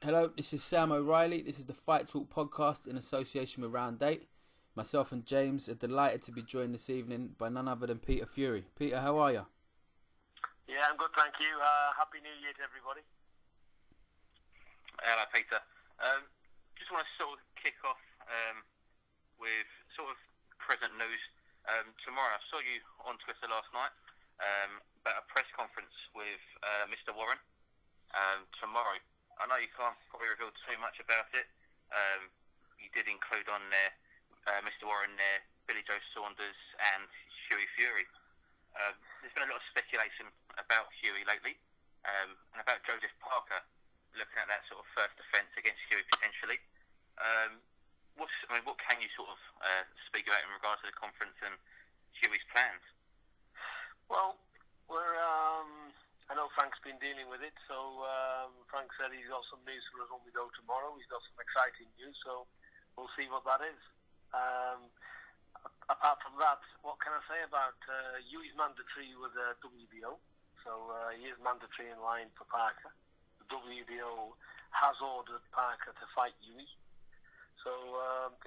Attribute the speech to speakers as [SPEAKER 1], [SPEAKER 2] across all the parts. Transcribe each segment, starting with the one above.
[SPEAKER 1] Hello, this is Sam O'Reilly. This is the Fight Talk podcast in association with Round Date. Myself and James are delighted to be joined this evening by none other than Peter Fury. Peter, how are you?
[SPEAKER 2] Yeah, I'm good, thank you. Happy New Year to everybody.
[SPEAKER 3] Hello, Peter. Just want to sort of kick off with sort of present news. Tomorrow, I saw you on Twitter last night about a press conference with Mr. Warren. Tomorrow, I know you can't probably reveal too much about it. You did include on there Mr. Warren there, Billy Joe Saunders and Hughie Fury. There's been a lot of speculation about Hughie lately and about Joseph Parker looking at that sort of first defence against Hughie potentially. What can you sort of speak about in regards to the conference and Hughie's plans?
[SPEAKER 2] Well, I know Frank's been dealing with it, so Frank said he's got some news for us when we go tomorrow. He's got some exciting news, so we'll see what that is. Apart from that, what can I say about Hughie's mandatory with WBO? So he is mandatory in line for Parker. The WBO has ordered Parker to fight Hughie. So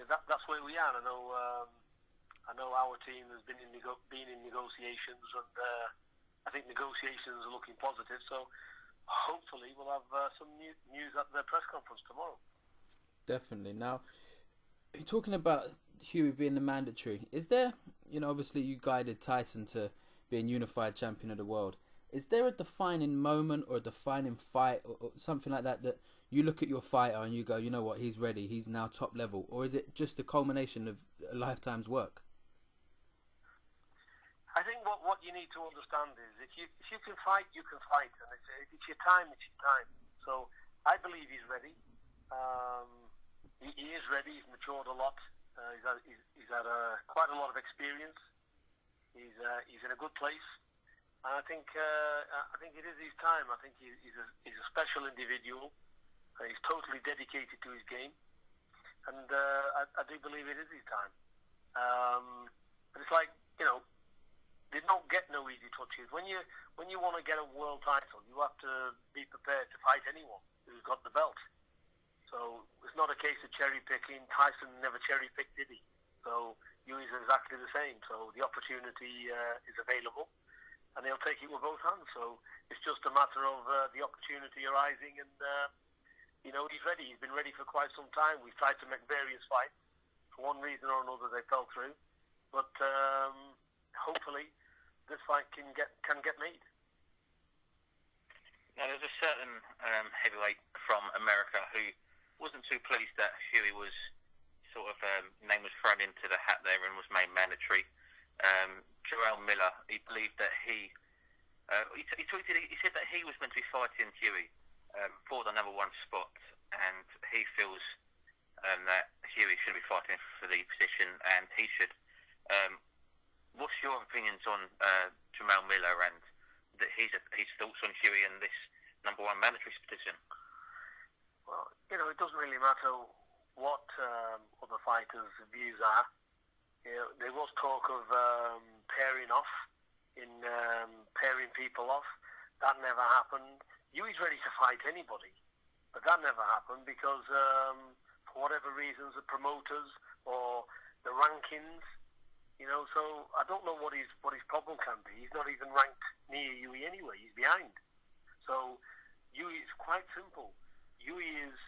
[SPEAKER 2] that's where we are. I know our team has been in negotiations, and I think negotiations are looking positive. So hopefully we'll have some news at the press conference tomorrow.
[SPEAKER 1] Definitely. Now, you're talking about Hughie being the mandatory. Is there, obviously you guided Tyson to being unified champion of the world. Is there a defining moment or a defining fight or something like that that you look at your fighter and you go, you know what, he's ready, he's now top level? Or is it just the culmination of a lifetime's work?
[SPEAKER 2] I think what you need to understand is if you can fight, you can fight. And if it's your time, it's your time. So I believe he's ready. He is ready. He's matured a lot. He's had quite a lot of experience. He's in a good place. And I think it is his time. I think he's a special individual. He's totally dedicated to his game, and I do believe it is his time. But it's like they don't get no easy touches. When you want to get a world title, you have to be prepared to fight anyone who's got the belt. So it's not a case of cherry picking. Tyson never cherry picked, did he? So Hughie's exactly the same. So the opportunity is available, and he'll take it with both hands. So it's just a matter of the opportunity arising, and he's ready. He's been ready for quite some time. We've tried to make various fights. For one reason or another, they fell through. But hopefully, this fight can get made.
[SPEAKER 3] Now, there's a certain heavyweight from America who wasn't too pleased that Hughie was sort of name was thrown into the hat there and was made mandatory. Joel Miller, he believed that he tweeted. He said that he was meant to be fighting Hughie for the number one spot, and he feels that Hughie should be fighting for the position, and he should. What's your opinions on Jamal Miller and his thoughts on Hughie and this number one mandatory position?
[SPEAKER 2] Well, it doesn't really matter what other fighters' views are. There was talk of pairing people off. That never happened. Hughie's ready to fight anybody, but that never happened because for whatever reasons, the promoters or the rankings. So I don't know what his problem can be. He's not even ranked near Hughie anyway. He's behind. So Hughie is quite simple. Hughie is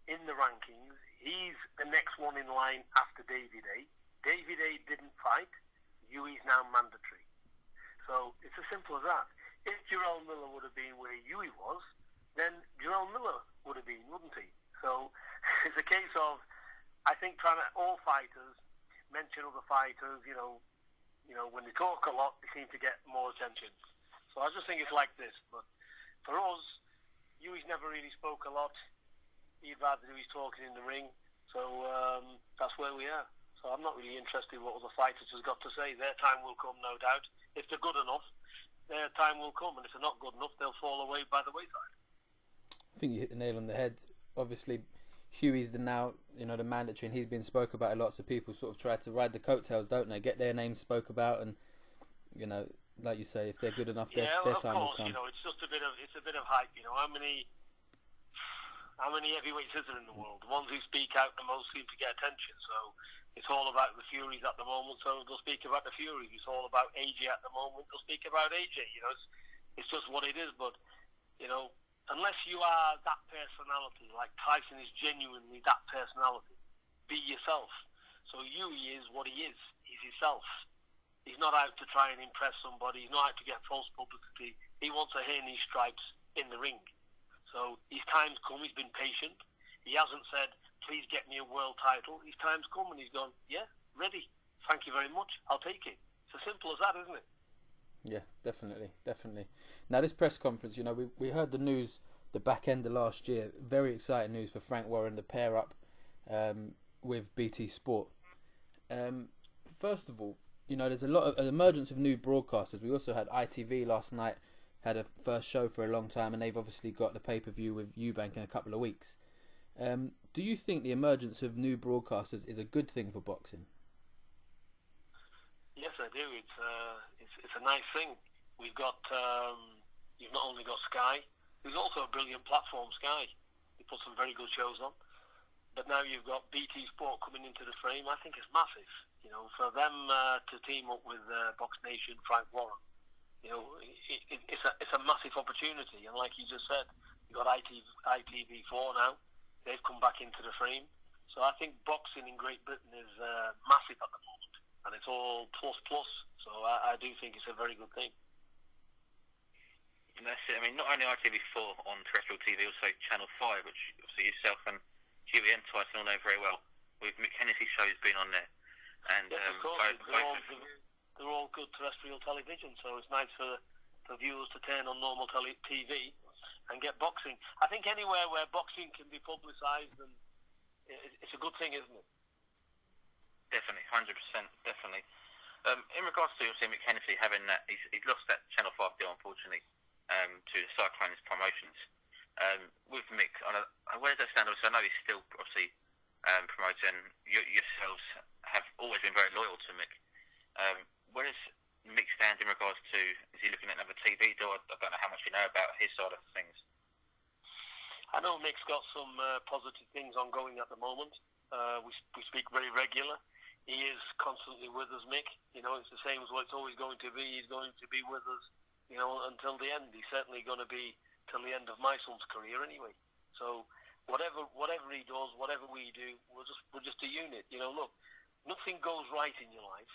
[SPEAKER 2] in the rankings. He's the next one in line after David A. David A didn't fight. Hughie's now mandatory. So it's as simple as that. If Jarrell Miller would have been where Hughie was, then Jarrell Miller would have been, wouldn't he? So it's a case of, I think, all fighters mention other fighters, when they talk a lot, they seem to get more attention. So I just think it's like this. But for us, Hughie's never really spoke a lot. He'd rather do his talking in the ring. So that's where we are. So I'm not really interested in what other fighters has got to say. Their time will come, no doubt. If they're good enough, their time will come. And if they're not good enough, they'll fall away by the wayside.
[SPEAKER 1] I think you hit the nail on the head. Obviously, Hughie's the mandatory, and he's been spoke about a lot. So people sort of try to ride the coattails, don't they? Get their names spoke about, and like you say, if they're good enough, their time will come.
[SPEAKER 2] It's just a bit of hype. How many how many heavyweights is there in the world? The ones who speak out the most seem to get attention. So it's all about the Furies at the moment. So they'll speak about the Furies. It's all about AJ at the moment. They'll speak about AJ. It's just what it is. But unless you are that personality, like Tyson is genuinely that personality, be yourself. So Hughie is what he is. He's himself. He's not out to try and impress somebody. He's not out to get false publicity. He wants to earn his stripes in the ring. So his time's come. He's been patient. He hasn't said, please get me a world title. His time's come and he's gone, yeah, ready. Thank you very much. I'll take it. It's as simple as that, isn't it?
[SPEAKER 1] Yeah, definitely. Now, this press conference, we heard the news the back end of last year. Very exciting news for Frank Warren, the pair up with BT Sport. First of all, there's a lot of an emergence of new broadcasters. We also had ITV last night, had a first show for a long time, and they've obviously got the pay-per-view with Eubank in a couple of weeks. Do you think the emergence of new broadcasters is a good thing for boxing?
[SPEAKER 2] Yes, I do. It's a nice thing. We've got you've not only got Sky, there's also a brilliant platform, Sky. They put some very good shows on. But now you've got BT Sport coming into the frame. I think it's massive. For them to team up with Box Nation, Frank Warren, it's a massive opportunity. And like you just said, you've got ITV4 now. They've come back into the frame. So I think boxing in Great Britain is massive at the moment. And it's all plus. So I do think it's a very good thing.
[SPEAKER 3] And that's it. I mean, not only ITV4 on terrestrial TV, also Channel 5, which obviously yourself and Hughie and Tyson all know very well, with Mick Hennessy's shows being on there. And
[SPEAKER 2] yes, of course. They're all good terrestrial television, so it's nice for viewers to turn on normal TV and get boxing. I think anywhere where boxing can be publicised, and it's a good thing, isn't it?
[SPEAKER 3] Definitely, 100%, definitely. In regards to Mick Hennessy having that, he's lost that Channel 5 deal, unfortunately, to the Cyclones Promotions. With Mick, where does that stand? Obviously, I know he's still obviously promoting. Yourselves have always been very loyal to Mick. Where does Mick stand in regards to, is he looking at another TV deal? I don't know how much you know about his side of things.
[SPEAKER 2] I know Mick's got some positive things ongoing at the moment. We speak very regular. He is constantly with us, Mick. It's the same as what it's always going to be. He's going to be with us, until the end. He's certainly going to be till the end of my son's career anyway. So whatever he does, whatever we do, we're just a unit. Look, nothing goes right in your life.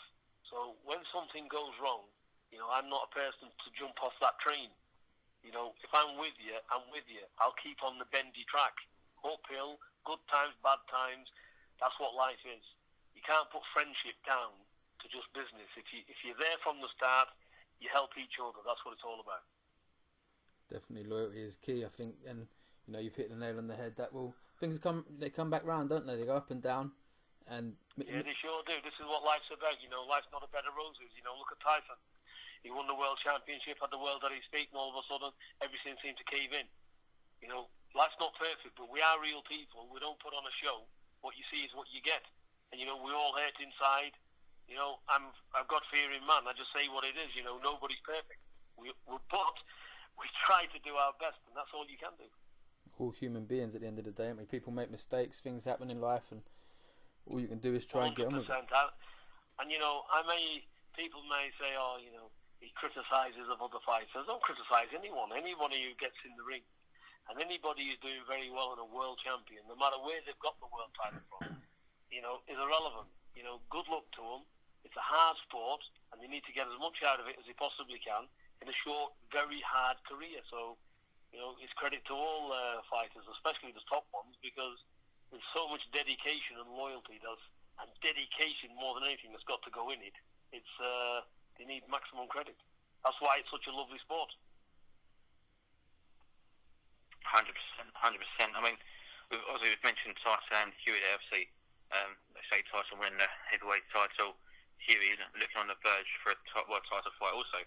[SPEAKER 2] So when something goes wrong, I'm not a person to jump off that train. If I'm with you, I'm with you. I'll keep on the bendy track. Uphill, good times, bad times. That's what life is. You can't put friendship down to just business. If you're there from the start, you help each other. That's what it's all about.
[SPEAKER 1] Definitely, loyalty is key, I think, and you've hit the nail on the head. Things come back round, don't they? They go up and down, and
[SPEAKER 2] yeah, they sure do. This is what life's about. Life's not a bed of roses. Look at Tyson. He won the world championship, had the world at his feet, and all of a sudden, everything seemed to cave in. Life's not perfect, but we are real people. We don't put on a show. What you see is what you get, and we all hurt inside. I've got fear in man. I just say what it is. Nobody's perfect. But we try to do our best, and that's all you can do.
[SPEAKER 1] All human beings at the end of the day, aren't we? People make mistakes, things happen in life, and all you can do is try and get on with it.
[SPEAKER 2] And people may say, he criticises of other fighters. Don't criticise anyone. Anybody who gets in the ring, and anybody who's doing very well and a world champion, no matter where they've got the world title from, is irrelevant. Good luck to them. It's a hard sport, and they need to get as much out of it as they possibly can in a short, very hard career. So, it's credit to all fighters, especially the top ones, because there's so much dedication and loyalty, and dedication more than anything that's got to go in it. It's they need maximum credit. That's why it's such a lovely sport.
[SPEAKER 3] 100%. I mean, we've mentioned Tyson and Hughie there, obviously. They say Tyson winning the heavyweight title, Hughie looking on the verge for a world title fight also.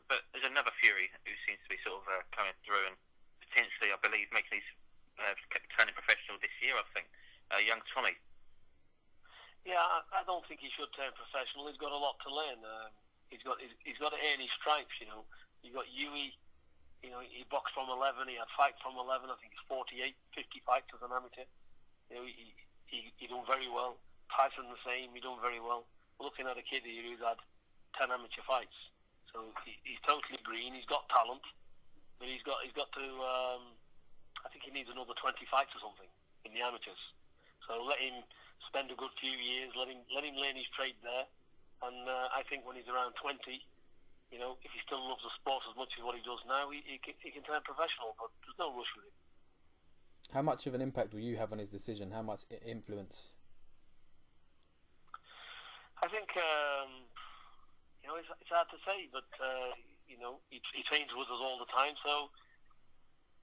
[SPEAKER 3] But there's another Fury who seems to be sort of coming through and potentially, I believe, making his turning professional this year, I think. Young Tommy.
[SPEAKER 2] Yeah, I don't think he should turn professional. He's got a lot to learn. He's got to earn his stripes. You've got Hughie. he boxed from 11. He had fights from 11. I think he's 48, 50 fights as an amateur. He done very well. Tyson the same. He done very well. We're looking at a kid here who's had 10 amateur fights. So he's totally green. He's got talent, but he's got to. I think he needs another 20 fights or something in the amateurs. So let him spend a good few years. Let him learn his trade there. And I think when he's around 20, if he still loves the sport as much as what he does now, he can turn professional. But there's no rush with him.
[SPEAKER 1] How much of an impact will you have on his decision? How much influence?
[SPEAKER 2] I think it's hard to say, but he trains with us all the time. So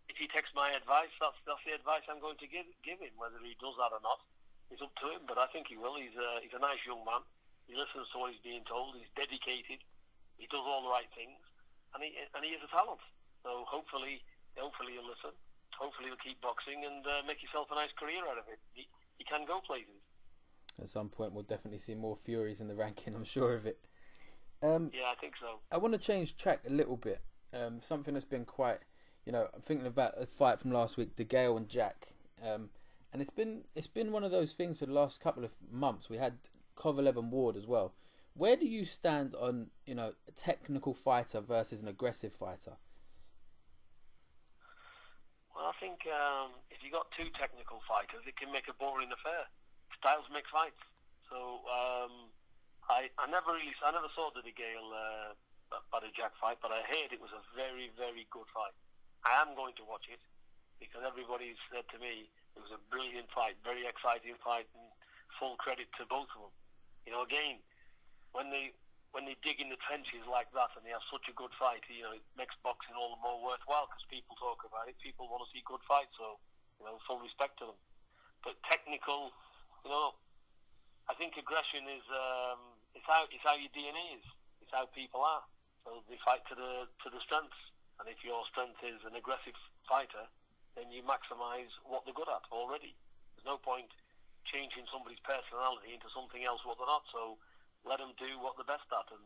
[SPEAKER 2] if he takes my advice, that's the advice I'm going to give him. Whether he does that or not, it's up to him. But I think he will. He's a nice young man. He listens to what he's being told. He's dedicated. He does all the right things, and he is a talent. So hopefully he'll listen. Hopefully he'll keep boxing and make himself a nice career out of it. He can go places.
[SPEAKER 1] At some point, we'll definitely see more Furies in the ranking. I'm sure of it.
[SPEAKER 2] Yeah, I think so.
[SPEAKER 1] I want to change track a little bit. Something that's been quite, I'm thinking about a fight from last week, De Gale and Jack, and it's been one of those things for the last couple of months. We had Kovalev and Ward as well. Where do you stand on, a technical fighter versus an aggressive fighter?
[SPEAKER 2] Well, I think if you got two technical fighters, it can make a boring affair. Styles make fights. So I never saw the De Gale Buddy Jack fight, but I heard it was a very, very good fight. I am going to watch it because everybody said to me it was a brilliant fight, very exciting fight, and full credit to both of them. Again, when they dig in the trenches like that and they have such a good fight, it makes boxing all the more worthwhile because people talk about it. People want to see good fights, so full respect to them. But technical, I think aggression is it's how your DNA is. It's how people are. So they fight to the strengths, and if your strength is an aggressive fighter, then you maximise what they're good at already. There's no point changing somebody's personality into something else what they're not. So let them do what they're best at and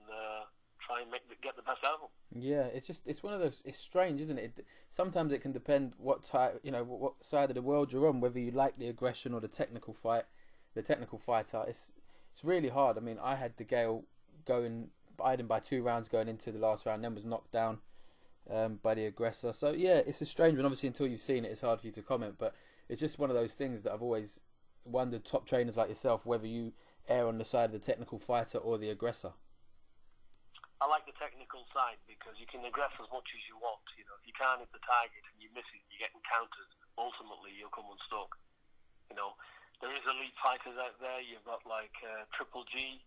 [SPEAKER 2] try and get the best out of them. Yeah,
[SPEAKER 1] it's one of those. It's strange, isn't it? Sometimes it can depend what type, what side of the world you're on, whether you like the aggression or the technical fight, the technical fighter. It's really hard. I mean, I had De Gale I had him by 2 rounds going into the last round, then was knocked down by the aggressor. So yeah, it's a strange one. Obviously, until you've seen it, it's hard for you to comment. But it's just one of those things that I've always wondered, top trainers like yourself, whether you err on the side of the technical fighter or the aggressor.
[SPEAKER 2] I like the technical side because you can aggress as much as you want. If you can't hit the target and you miss it, you get encountered. Ultimately, you'll come unstuck. There is elite fighters out there. You've got like Triple G.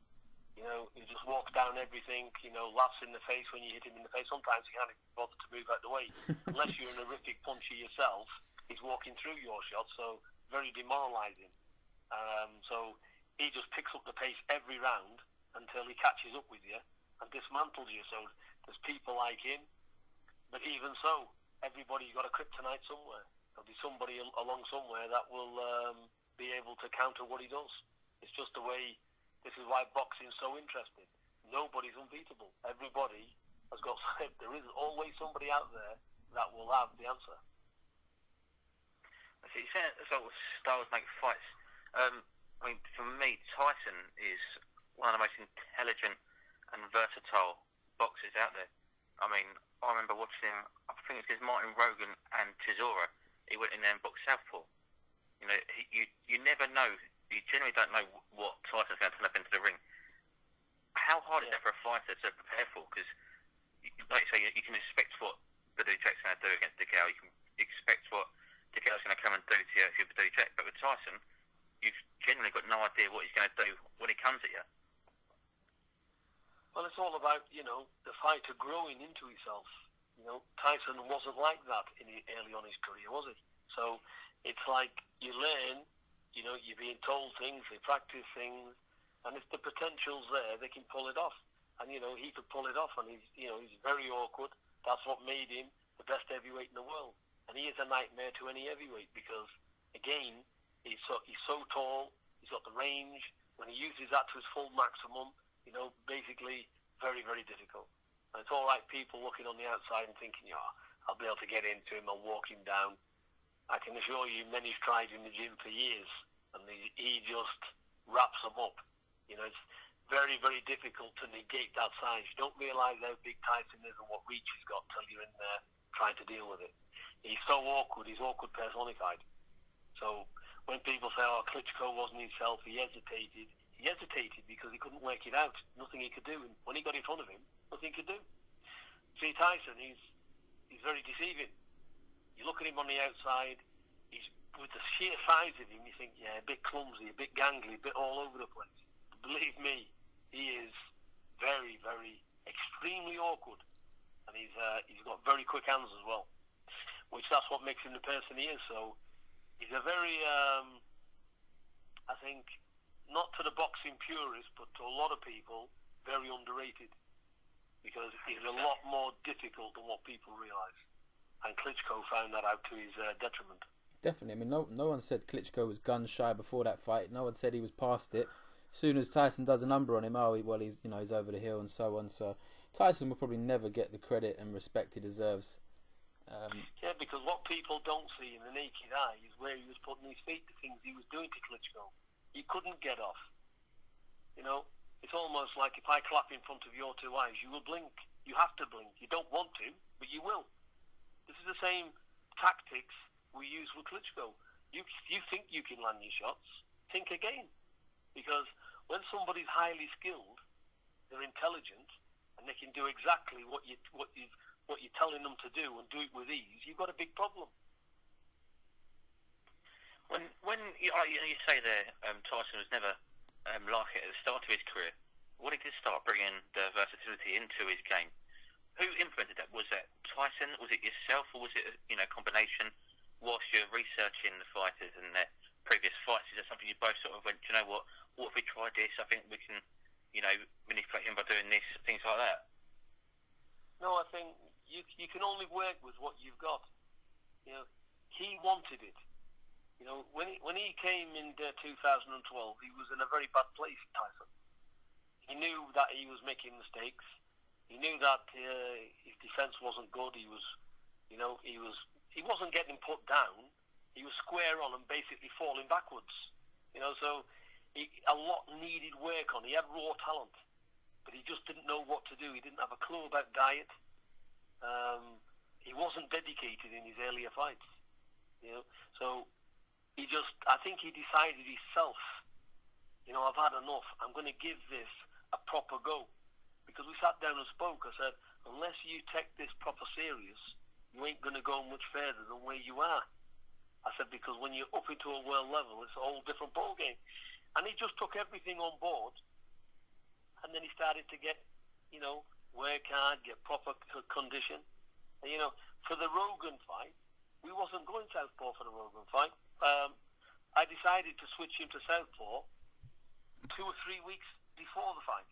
[SPEAKER 2] He just walks down everything. Laughs in the face when you hit him in the face. Sometimes you can't even bother to move out the way unless you're an horrific puncher yourself. He's walking through your shots, so very demoralising. So he just picks up the pace every round until he catches up with you and dismantles you. So there's people like him, but even so, everybody's got a kryptonite somewhere. There'll be somebody along somewhere that will be able to counter what he does. It's just the way. This is why boxing is so interesting. Nobody's unbeatable. Everybody has got. There is always somebody out there that will have the answer.
[SPEAKER 3] So you say styles make fights. For me, Tyson is one of the most intelligent and versatile boxers out there. I remember watching him, I think it's against Martin Rogan and Chisora. He went in there and boxed southpaw. You never know. You generally don't know what Tyson's going to turn up into the ring. How hard is that for a fighter to prepare for? Because, like you say, you can expect what Badou Jack's going to do against De Gale. You can expect what De Gale's going to come and do to you if you're Badou Jack. But with Tyson, you've generally got no idea what he's going to do when he comes at you.
[SPEAKER 2] Well, it's all about, the fighter growing into himself. Tyson wasn't like that early on in his career, was he? So it's like you learn, you're being told things, they practice things, and if the potential's there, they can pull it off. And, he could pull it off, and he's very awkward. That's what made him the best heavyweight in the world. And he is a nightmare to any heavyweight because, again, he's so tall, he's got the range. When he uses that to his full maximum, basically very, very difficult. And it's all right, people looking on the outside and thinking, I'll be able to get into him and walk him down. I can assure you, Manny's tried in the gym for years, and he just wraps them up. You know, it's very, very difficult to negate that size. You don't realise how big Tyson is and what reach he's got till you're in there trying to deal with it. He's so awkward. He's awkward personified. So when people say, "Oh, Klitschko wasn't himself," he hesitated. He hesitated because he couldn't work it out. Nothing he could do. And when he got in front of him, nothing he could do. See, Tyson, he's very deceiving. You look at him on the outside, he's with the sheer size of him, you think, yeah, a bit clumsy, a bit gangly, a bit all over the place. But believe me, he is very, very, extremely awkward. And he's got very quick hands as well, which that's what makes him the person he is. So he's a very, I think, not to the boxing purists, but to a lot of people, very underrated. Because he's a lot more difficult than what people realise. And Klitschko found that out to his detriment.
[SPEAKER 1] Definitely. I mean, no one said Klitschko was gun shy before that fight. No one said he was past it. As soon as Tyson does a number on him, he's he's over the hill and so on. So Tyson will probably never get the credit and respect he deserves.
[SPEAKER 2] Yeah, because what people don't see in the naked eye is where he was putting his feet, the things he was doing to Klitschko. He couldn't get off. You know, it's almost like if I clap in front of your two eyes, you will blink. You have to blink. You don't want to, but you will. This is the same tactics we use with Klitschko. You think you can land your shots, think again. Because when somebody's highly skilled, they're intelligent, and they can do exactly what you're telling them to do and do it with ease, you've got a big problem.
[SPEAKER 3] When you say there, Tyson was never like it at the start of his career. When he did start bringing the versatility into his game, who implemented that? Was that Tyson? Was it yourself, or was it a combination? Whilst you're researching the fighters and their previous fights, is that something you both sort of went, do you know what? What if we try this? I think we can, manipulate him by doing this, things like that.
[SPEAKER 2] No, I think you can only work with what you've got. You know, he wanted it. You know, when he came in 2012, he was in a very bad place, Tyson. He knew that he was making mistakes. He knew that his defence wasn't good. He wasn't getting put down. He was square on and basically falling backwards. You know, so a lot needed work on. He had raw talent, but he just didn't know what to do. He didn't have a clue about diet. He wasn't dedicated in his earlier fights. You know, so I think he decided himself, I've had enough. I'm going to give this a proper go. Because we sat down and spoke, I said, unless you take this proper serious, you ain't going to go much further than where you are. I said, because when you're up into a world level, it's a whole different ballgame. And he just took everything on board, and then he started to get, work hard, get proper condition. And, for the Rogan fight, we wasn't going southpaw for the Rogan fight. I decided to switch him to southpaw 2 or 3 weeks before the fight.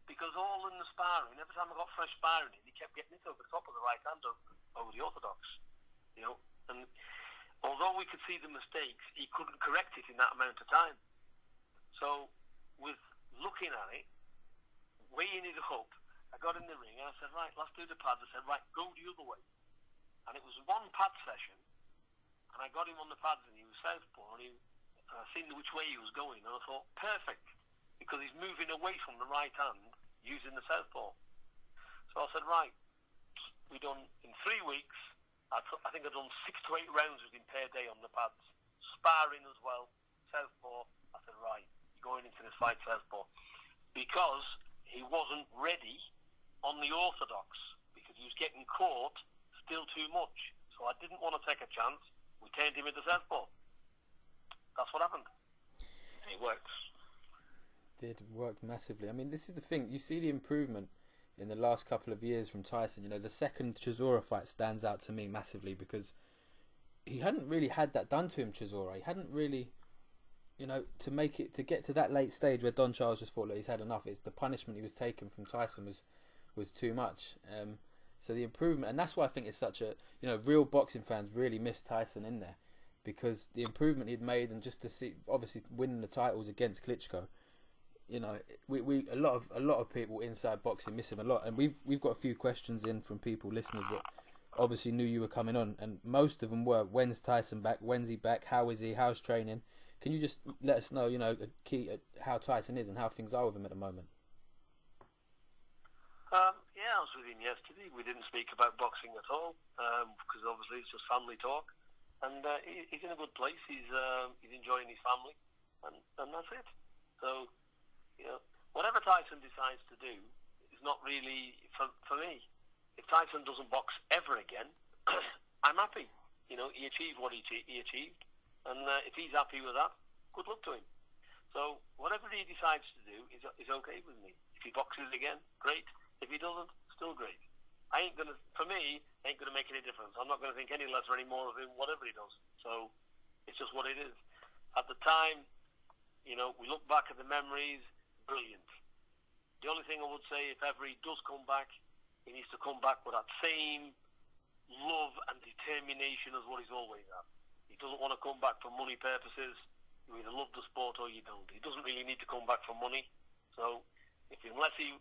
[SPEAKER 2] Because all in the sparring, every time I got fresh sparring in, he kept getting it over the top of the right hand over the orthodox. And although we could see the mistakes, he couldn't correct it in that amount of time. So, with looking at it, weighing it up, I got in the ring and I said, right, let's do the pads. I said, right, go the other way. And it was one pad session, and I got him on the pads and he was southpaw, and I seen which way he was going, and I thought, perfect. Because he's moving away from the right hand using the southpaw. So I said, right, we done in 3 weeks. I think I've done 6 to 8 rounds with him per day on the pads, sparring as well, southpaw. I said, right, you're going into this fight southpaw, because he wasn't ready on the orthodox, because he was getting caught still too much. So I didn't want to take a chance. We turned him into southpaw. That's what happened. And it works.
[SPEAKER 1] Did work massively. I mean, this is the thing. You see the improvement in the last couple of years from Tyson. The second Chisora fight stands out to me massively because he hadn't really had that done to him, Chisora. He hadn't really, to get to that late stage where Don Charles just thought, look, he's had enough. It's the punishment he was taking from Tyson was too much. So the improvement, and that's why I think it's such a, real boxing fans really miss Tyson in there, because the improvement he'd made, and just to see, obviously winning the titles against Klitschko. We a lot of people inside boxing miss him a lot, and we've got a few questions in from people, listeners, that obviously knew you were coming on, and most of them were, when's Tyson back? When's he back? How is he? How's training? Can you just let us know, a key how Tyson is and how things are with him at the moment?
[SPEAKER 2] Yeah, I was with him yesterday. We didn't speak about boxing at all because obviously it's just family talk, and he's in a good place. He's enjoying his family, and that's it. So, whatever Tyson decides to do is not really for me. If Tyson doesn't box ever again, I'm happy. He achieved what he achieved, and if he's happy with that, good luck to him. So whatever he decides to do is okay with me. If he boxes again, great. If he doesn't, still great. For me, ain't gonna make any difference. I'm not gonna think any less or any more of him, whatever he does. So it's just what it is. At the time, we look back at the memories, brilliant. The only thing I would say, if ever he does come back, he needs to come back with that same love and determination as what he's always had. He doesn't want to come back for money purposes. You either love the sport or you don't. He doesn't really need to come back for money. So unless he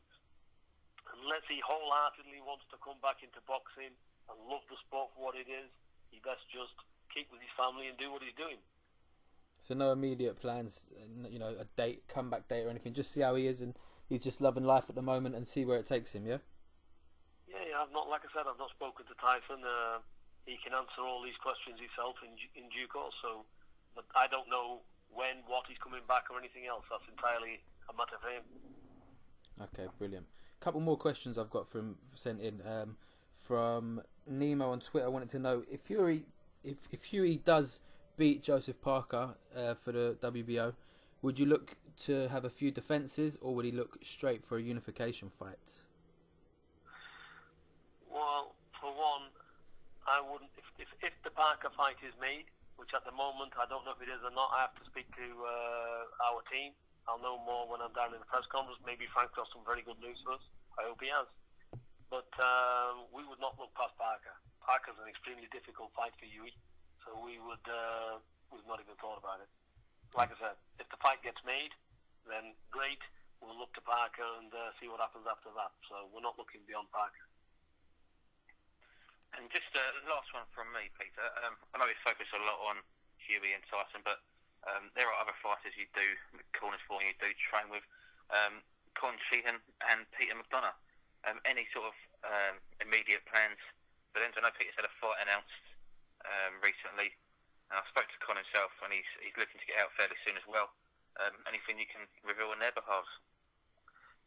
[SPEAKER 2] wholeheartedly wants to come back into boxing and love the sport for what it is, he best just keep with his family and do what he's doing.
[SPEAKER 1] So no immediate plans, a date, comeback date or anything. Just see how he is, and he's just loving life at the moment and see where it takes him. Yeah.
[SPEAKER 2] Yeah. I've not, like I said, I've not spoken to Tyson. He can answer all these questions himself in due course. So, but I don't know when, what he's coming back or anything else. That's entirely a matter for him.
[SPEAKER 1] Okay, brilliant. Couple more questions I've got sent in from Nemo on Twitter. I wanted to know if Hughie does beat Joseph Parker for the WBO, would you look to have a few defences, or would he look straight for a unification fight?
[SPEAKER 2] Well, for one, I wouldn't. If the Parker fight is made, which at the moment I don't know if it is or not, I have to speak to our team. I'll know more when I'm down in the press conference. Maybe Frank's got some very good news for us. I hope he has. But we would not look past Parker. Parker's an extremely difficult fight for Hughie, so we've not even thought about it. Like I said, if the fight gets made, then great. We'll look to Parker and see what happens after that. So we're not looking beyond Parker.
[SPEAKER 3] And just the last one from me, Peter. I know we focus a lot on Hughie and Tyson, but there are other fighters you do corners for and you do train with. Con Sheehan and Peter McDonough. Any sort of immediate plans for them? I know Peter's had a fight announced recently, and I spoke to Con himself, and he's looking to get out fairly soon as well. Anything you can reveal on their behalf?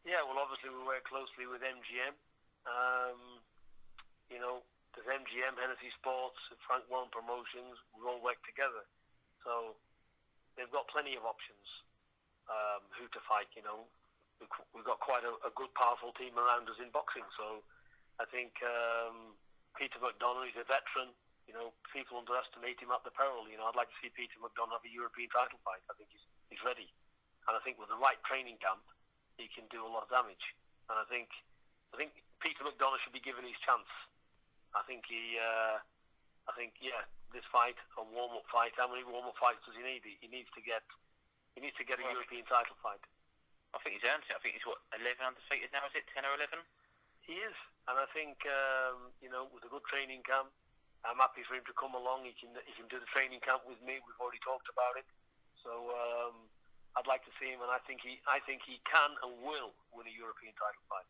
[SPEAKER 2] Yeah, well, obviously we work closely with MGM. There's MGM, Hennessy Sports, Frank Warren Promotions. We all work together, so they've got plenty of options who to fight. We've got quite a good, powerful team around us in boxing. So I think Peter McDonough is a veteran. People underestimate him at the peril. I'd like to see Peter McDonough have a European title fight. I think he's ready, and I think with the right training camp, he can do a lot of damage. And I think Peter McDonough should be given his chance. I think this fight, a warm-up fight. How many warm-up fights does he need? He needs to get a European title fight.
[SPEAKER 3] I think he's earned it. I think he's 11 undefeated now. Is it 10 or 11?
[SPEAKER 2] He is, and I think with a good training camp, I'm happy for him to come along. He can do the training camp with me. We've already talked about it. So I'd like to see him, and I think he can and will win a European title fight.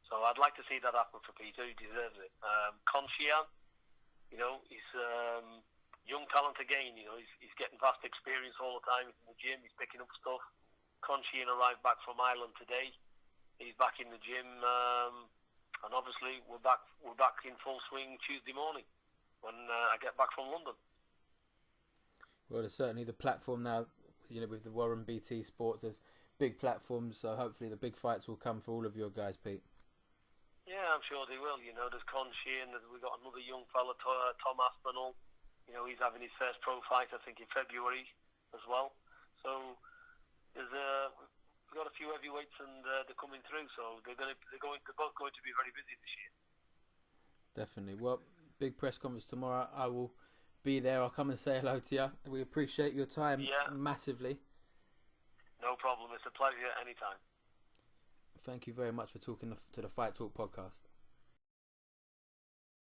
[SPEAKER 2] So I'd like to see that happen for Peter. He deserves it. Con Sheehan, he's young talent again. He's getting vast experience all the time. He's in the gym. He's picking up stuff. Con Sheehan arrived back from Ireland today. He's back in the gym, and obviously we're back in full swing Tuesday morning when I get back from London.
[SPEAKER 1] Well, there's certainly the platform now. With the Warren BT Sports, there's big platforms. So hopefully the big fights will come for all of your guys, Pete.
[SPEAKER 2] Yeah, I'm sure they will. There's Con Sheehan. We've got another young fella, Tom Aspinall. He's having his first pro fight, I think, in February as well. So we've got a few heavyweights, and they're coming through. So they're both going to be very busy this year. Definitely.
[SPEAKER 1] Well, big press conference tomorrow. I will be there. I'll come and say hello to you. We appreciate your time massively.
[SPEAKER 2] No problem. It's a pleasure anytime.
[SPEAKER 1] Thank you very much for talking to the Fight Talk podcast.